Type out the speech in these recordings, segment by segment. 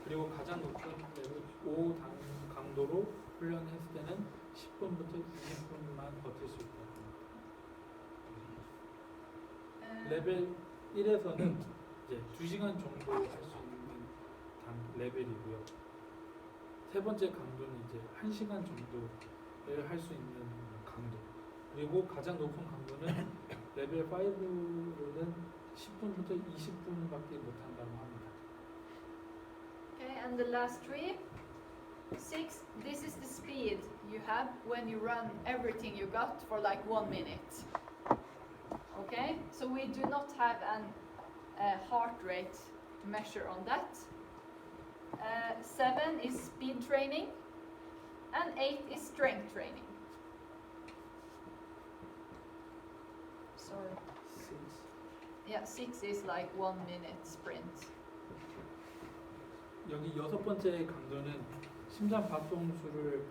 그리고 가장 높은 레벨 5 강도로 훈련했을 때는 10분부터 20분만 버틸 수 있다. 레벨 1에서는 이제 2시간 정도 할 수 있는 레벨이고요. 세 번째 강도는 이제 1시간 정도를 할 수 있는 강도. 그리고 가장 높은 강도는 레벨 5로는 10분부터 20분밖에 못한다고 합니다. Okay, and the last three. 6. This is the speed you have when you run everything you got for like 1 minute. Okay, so we do not have a heart rate measure on that. 7 is speed training, and 8 is strength training. Sorry. 6. Yeah, 6 is like 1 minute sprint. 여기 6번째 강도는 심장 박동수를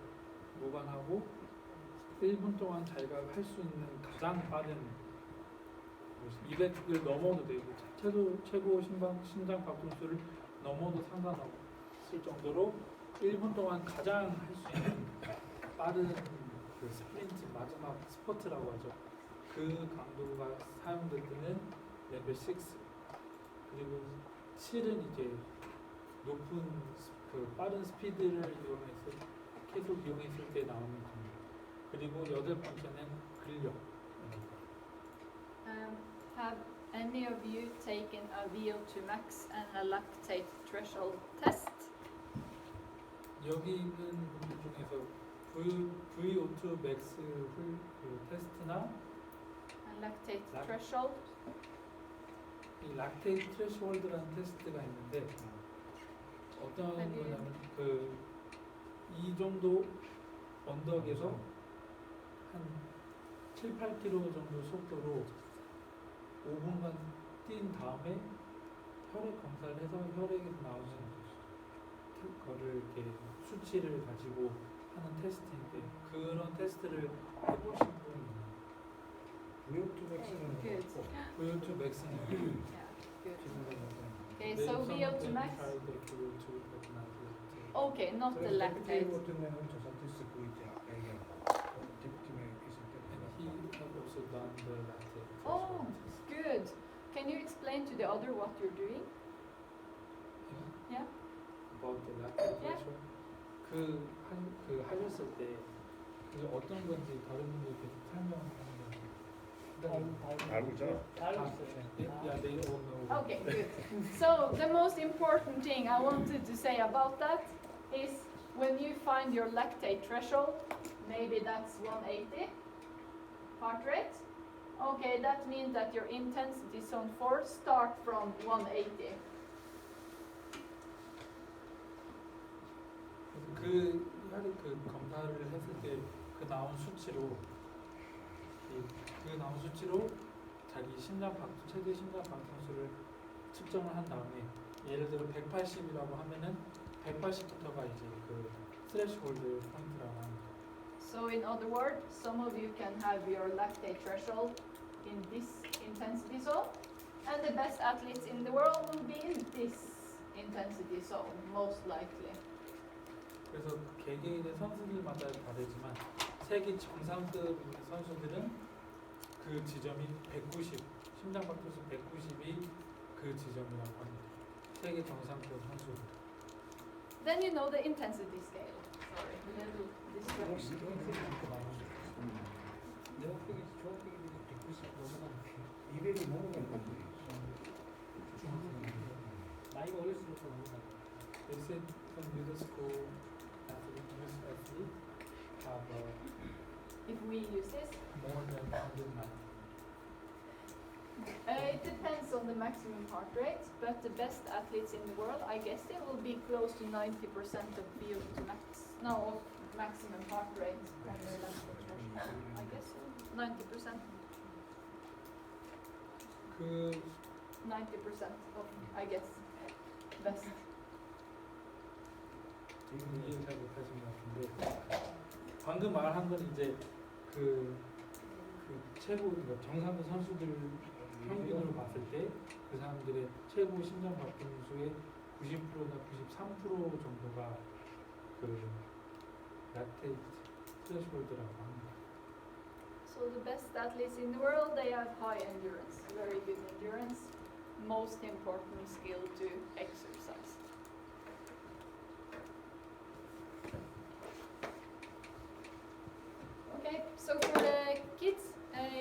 무관하고 1분 동안 자기가 할 수 있는 가장 빠른 200을 넘어도 되고 최고 심장 박동수를 넘어도 상관없을 정도로 1분 동안 가장 할 수 있는 빠른 그 스프린트 마지막 스퍼트라고 하죠. 그 강도가 사용될 때는 레벨 6. 그리고 7은 이제 높은 그 빠른 스피드를 계속 이용했을 때 나오는 강도. 그리고 8번째는 근력. Have any of you taken a VO2 max and a lactate threshold test? 여기 있는 분들 중에서 VO2 max 그 테스트나 And lactate threshold? 이 락테이트 트레시홀드라는 테스트가 있는데 어떤 거냐면 이 정도 언덕에서 한 7, 8km 정도 속도로 5분간 뛴 다음에 혈액 검사를 해서 혈액에서 나오는 거를 이렇게 수치를 가지고 하는 테스트인데 그런 테스트를 해보신 분 있나요? VO2 max는 Good. VO2 max는 Yeah, good. Okay, 네, so VO2 max. Okay, not the lactate. VO2는 저 상태에서 보이지 않게 디프티메 있을 때. He had also done the lactate. Oh, good. Can you explain to the other what you're doing? Yeah. About the lactate Yeah. ratio. 그 하셨을 때 그게 어떤 건지 다른 분들이 계속 설명하는 알고 있잖아. Yeah, they all know. Okay, good. So the most important thing I wanted to say about that is when you find your lactate threshold, maybe that's 180 heart rate. Okay, that means that your intensity zone 4 start from 180. 그 혈액 그 검사를 했을 때 그 나온 수치로 자기 최대 심장 박동수를 측정을 한 다음에 예를 들어 180이라고 하면은 180부터가 이제 그 스트레스홀드 포인트라고 합니다. So in other words, some of you can have your lactate threshold in this intensity zone, and the best athletes in the world will be in this intensity zone, most likely. 그래서 개개인의 선수들마다 다르지만 세계 정상급 선수들은 그 지점이 190, 심장 박동수 190이 그 지점이라고 합니다. 세계 정상급 선수들. Then you know the intensity scale. Sorry, little distraction. 내가 보기 정확하게 190 넘어가는데 200이 넘어가는 건데. 나이가 어릴수록 더 넘어가요. They said from middle school athlete have If we use this, more than 190. it depends on the maximum heart rate, but the best athletes in the world, I guess they will be close to 90% of VO2 max. No, of maximum heart rate on their lactate threshold. I guess so. 90%. 그 90% of, I guess, best. 이해 잘 못하신 것 같은데 방금 말한 건 이제 그 최고 그러니까 정상급 선수들 평균으로 봤을 때 그 사람들의 최고 심장 박동수의 90%나 93% 정도가 그 락테이트 스레시홀드라고 합니다. So the best athletes in the world, they have high endurance, very good endurance. Most important skill to exercise. Okay, so for the kids,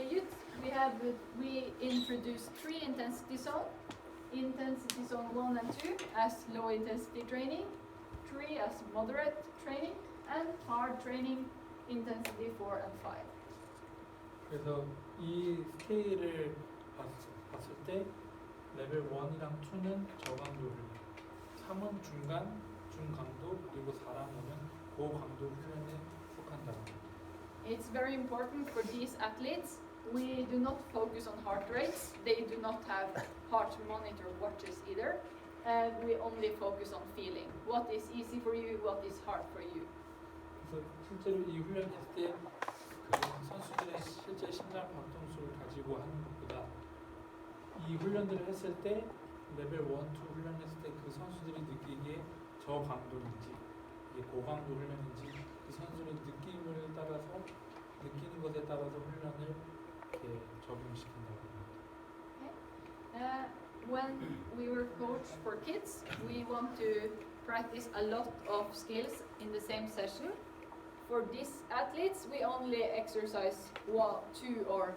youth, we introduced 3 intensity zones. Intensity zone 1 and 2 as low intensity training, 3 as moderate training, and hard training intensity 4 and 5. 그래서 이 스케일을 봤을 때 레벨 1이랑 2는 저강도 훈련, 3은 중간, 중강도, 그리고 4는 고강도 훈련에 속한다. It's very important for these athletes. We do not focus on heart rates. They do not have heart monitor watches either. We only focus on feeling. What is easy for you, what is hard for you. 그래서 실제로 이 훈련 했을 때 그 선수들의 실제 심장 박동수를 가지고 하는 것보다 이 훈련들을 했을 때 레벨 1, 2 훈련했을 때 그 선수들이 느끼기에 저강도인지 이게 고강도 훈련인지 그 선수들의 느낌을 따라서 느끼는 것에 따라서 훈련을 이렇게 적용시킨다고 합니다. When we were coached for kids, we want to practice a lot of skills in the same session. For these athletes, we only exercise 1, 2 or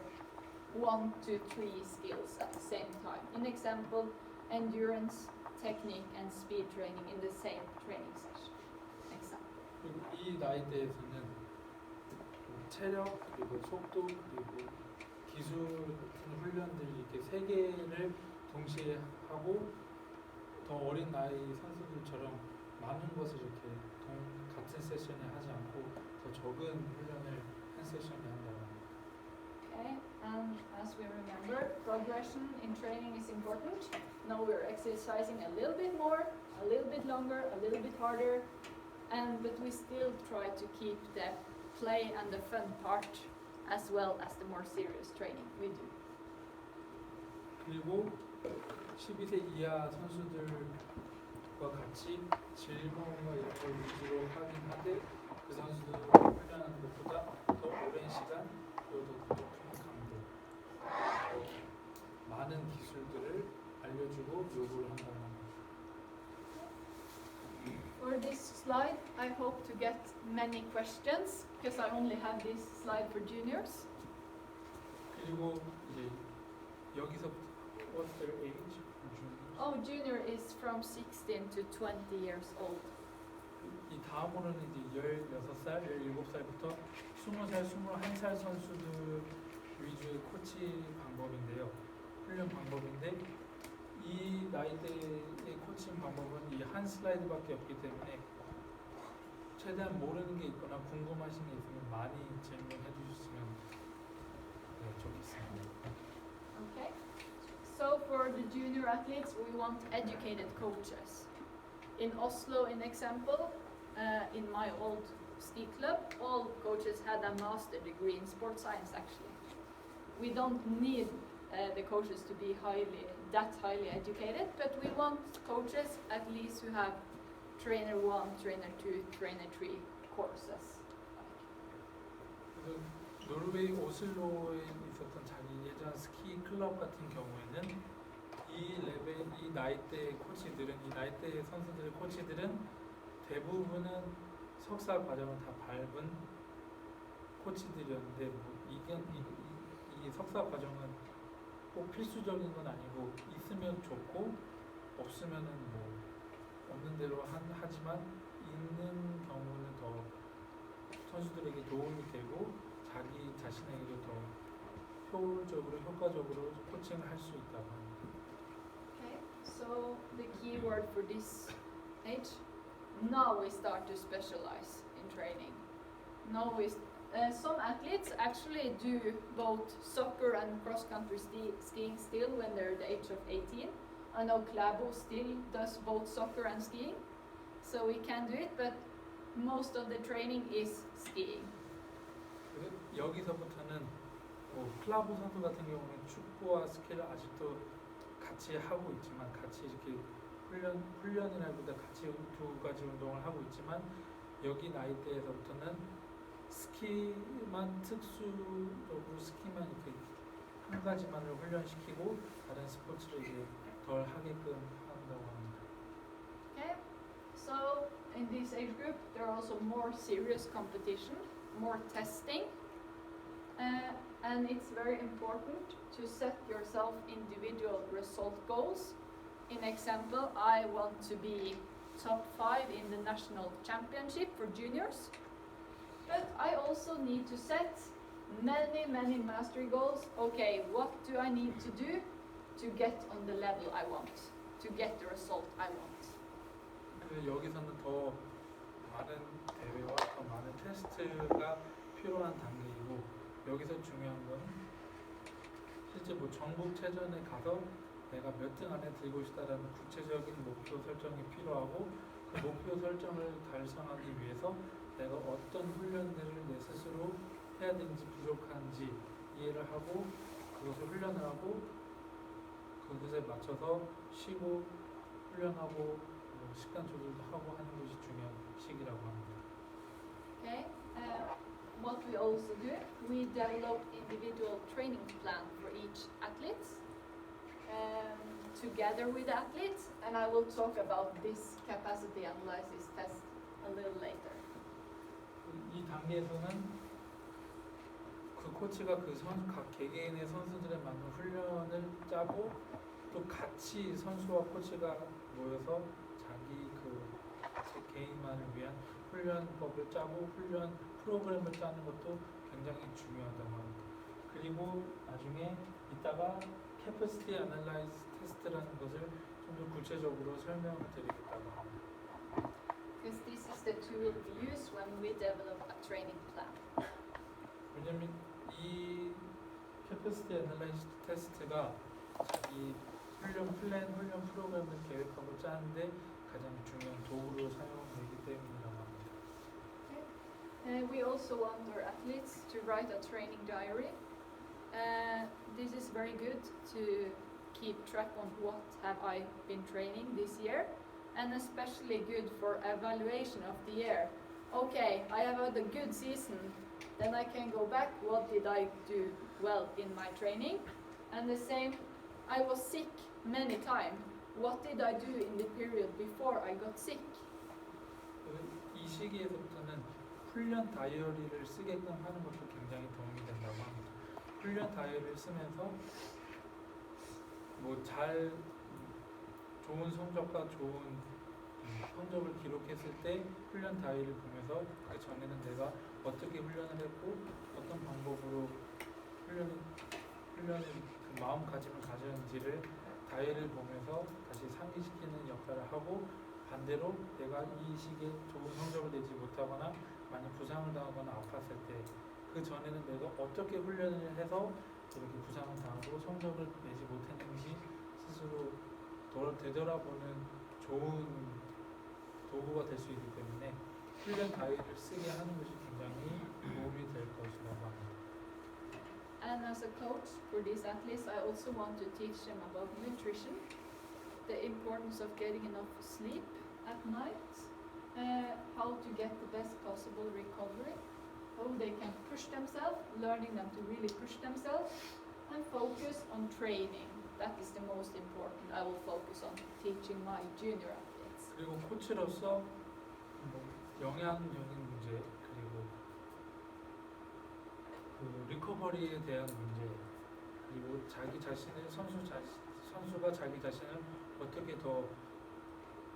1 to 3 skills at the same time. In example, endurance, technique and speed training in the same training session. Example. 그리고 이 나이대에서는 체력 그리고 속도 그리고 기술 같은 훈련들 이렇게 3개를 동시에 하고 더 어린 나이 선수들처럼 많은 것을 이렇게 같은 세션에 하지 않고 더 적은 훈련을 한 세션에 한다고 합니다. Okay, and as we remember, progression in training is important. Now we're exercising a little bit more, a little bit longer, a little bit harder, but we still try to keep the play and the fun part as well as the more serious training we do. 그리고 12세 이하 선수들과 같이 질문과 이런 걸 위주로 하긴 한데 그 선수들을 훈련하는 것보다 더 오랜 시간 그리고 더 높은 강도 더 많은 기술들을 알려주고 요구를 한다는 겁니다. For this slide, I hope to get many questions because I only have this slide for juniors. 그리고 이제 여기서 what's their age? Oh, junior is from 16 to 20 years old. 이 다음으로는 이제 16살, 17살부터 20살, 21살 선수들 위주의 코치 방법인데요. 훈련 방법인데 이 나이대의 코칭 방법은 이 한 슬라이드밖에 없기 때문에 최대한 모르는 게 있거나 궁금하신 게 있으면 많이 질문해 주셨으면 좋겠습니다. Okay. So for the junior athletes, we want educated coaches. In Oslo, in example, in my old ski club, all coaches had a master degree in sports science actually. We don't need the coaches to be that highly educated, but we want coaches at least who have trainer 1, trainer 2, trainer 3 courses. 그래서 노르웨이 오슬로에 있었던 자기 예전 스키 클럽 같은 경우에는 이 나이대 코치들은 이 나이대 선수들의 코치들은 대부분은 석사 과정을 다 밟은 코치들이었는데 이 석사 과정은 꼭 필수적인 건 아니고 있으면 좋고 없으면은 뭐 없는 대로 하지만 있는 경우는 더 선수들에게 도움이 되고 자기 자신에게도 더 효과적으로 코칭을 할 수 있다고 합니다. Okay, so the key word for this age, now we start to specialize in training. Now some athletes actually do both soccer and cross-country skiing still when they're the age of 18. I know Klæbo still does both soccer and skiing, so we can do it, but most of the training is skiing. 여기서부터는 클라보 선수 같은 경우는 축구와 스키를 아직도 같이 하고 있지만 같이 이렇게 훈련이라기보다 같이 두 가지 운동을 하고 있지만 여기 나이대에서부터는 스키만 특수적으로 스키만 이렇게 한 가지만을 훈련시키고 다른 스포츠를 이제 덜 하게끔 한다고 합니다. Okay, so in this age group there are also more serious competition, more testing, and it's very important to set yourself individual result goals. In example, I want to be top 5 in the national championship for juniors, but I also need to set many mastery goals. Okay, what do I need to do to get on the level I want, to get the result I want? 그 여기서는 더 많은 대회와 더 많은 테스트가 필요한 단계이고 여기서 중요한 건 실제 뭐 전국체전에 가서 내가 몇 등 안에 들고 싶다라는 구체적인 목표 설정이 필요하고 그 목표 설정을 달성하기 위해서 내가 어떤 훈련들을 내 스스로 해야 되는지 부족한지 이해를 하고 그것을 훈련을 하고 그것에 맞춰서 쉬고 훈련하고 식단 조절도 하고 하는 것이 중요한 시기라고 합니다. Okay. What we also do, we develop individual training plan for each athlete together with the athletes, and I will talk about this capacity analysis test a little later. 이 단계에서는 그 코치가 그 선수 각 개개인의 선수들에 맞는 훈련을 짜고 또 같이 선수와 코치가 모여서 자기 그 개인만을 위한 훈련법을 짜고 훈련 프로그램을 짜는 것도 굉장히 중요하다고 합니다. 그리고 나중에 이따가 캐퍼시티 애널라이즈 테스트라는 것을 좀 더 구체적으로 설명을 드리겠다고 합니다. Because this is the tool we use when we develop a training plan. 왜냐면 이 캐퍼시티 애널라이즈 테스트가 자기 훈련 플랜, 훈련 프로그램을 계획하고 짜는데 가장 중요한 도구로 사용되기 때문이라고 합니다. We also want our athletes to write a training diary. This is very good to keep track on what have I been training this year, and especially good for evaluation of the year. Okay, I have had a good season, then I can go back, what did I do well in my training? And the same, I was sick many times. What did I do in the period before I got sick? 이 시기에서부터는 훈련 다이어리를 쓰게끔 하는 것도 굉장히 도움이 된다고 합니다. 훈련 다이어리를 쓰면서 뭐 잘 좋은 성적과 좋은 성적을 기록했을 때 훈련 다이어리를 보면서 그 전에는 내가 어떻게 훈련을 했고 어떤 방법으로 훈련을 그 마음가짐을 가졌는지를 다이어리를 보면서 다시 상기시키는 역할을 하고 반대로 내가 이 시기에 좋은 성적을 내지 못하거나 많이 부상을 당하거나 아팠을 때 그 전에는 내가 어떻게 훈련을 해서 이렇게 부상을 당하고 성적을 내지 못했는지 스스로 되돌아보는 좋은 도구가 될 수 있기 때문에 훈련 다이어리를 쓰게 하는 것이 굉장히 도움이 될 것이라고 합니다. And as a coach for these athletes, I also want to teach them about nutrition, the importance of getting enough sleep at night, how to get the best possible recovery, how they can push themselves, learning them to really push themselves, and focus on training. That is the most important. I will focus on teaching my junior athletes. 그리고 코치로서 영양적인 문제 그리고 그 리커버리에 대한 문제 그리고 자기 자신을 선수가 자기 자신을 어떻게 더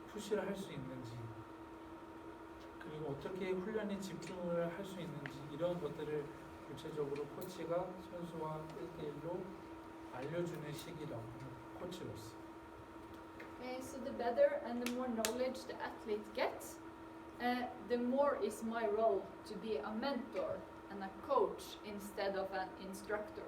푸시를 할 수 있는지 그리고 어떻게 훈련에 집중을 할 수 있는지 이런 것들을 구체적으로 코치가 선수와 1대1로 알려주는 시기라고 코치로서. Okay, so the better and the more knowledge the athlete gets, the more is my role to be a mentor and a coach instead of an instructor.